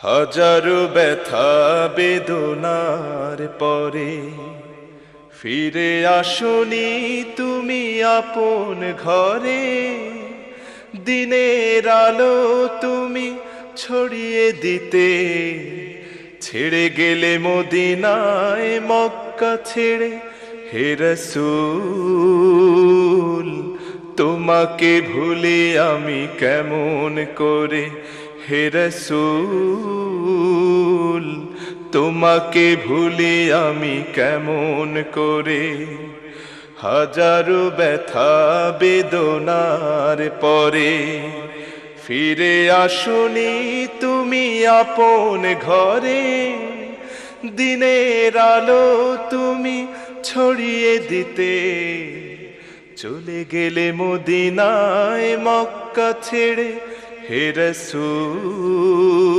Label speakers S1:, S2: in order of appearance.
S1: হাজারো ব্যথা বেদনার পরে ফিরে আসনি তুমি আপন ঘরে। দিনের আলো তুমি ছড়িয়ে দিতে ছেড়ে গেলে মদিনায় মক্কা ছেড়ে। হে রাসূল তোমাকে ভুলে আমি কেমন করে। হে রাসূল তোমাকে ভুলে আমি কেমন করে। হাজারো ব্যথা বেদনার পরে ফিরে আসনি তুমি আপন ঘরে। দিনের আলো তুমি ছড়িয়ে দিতে চলে গেলে মদিনায় মক্কা ছেড়ে। হে রাসূল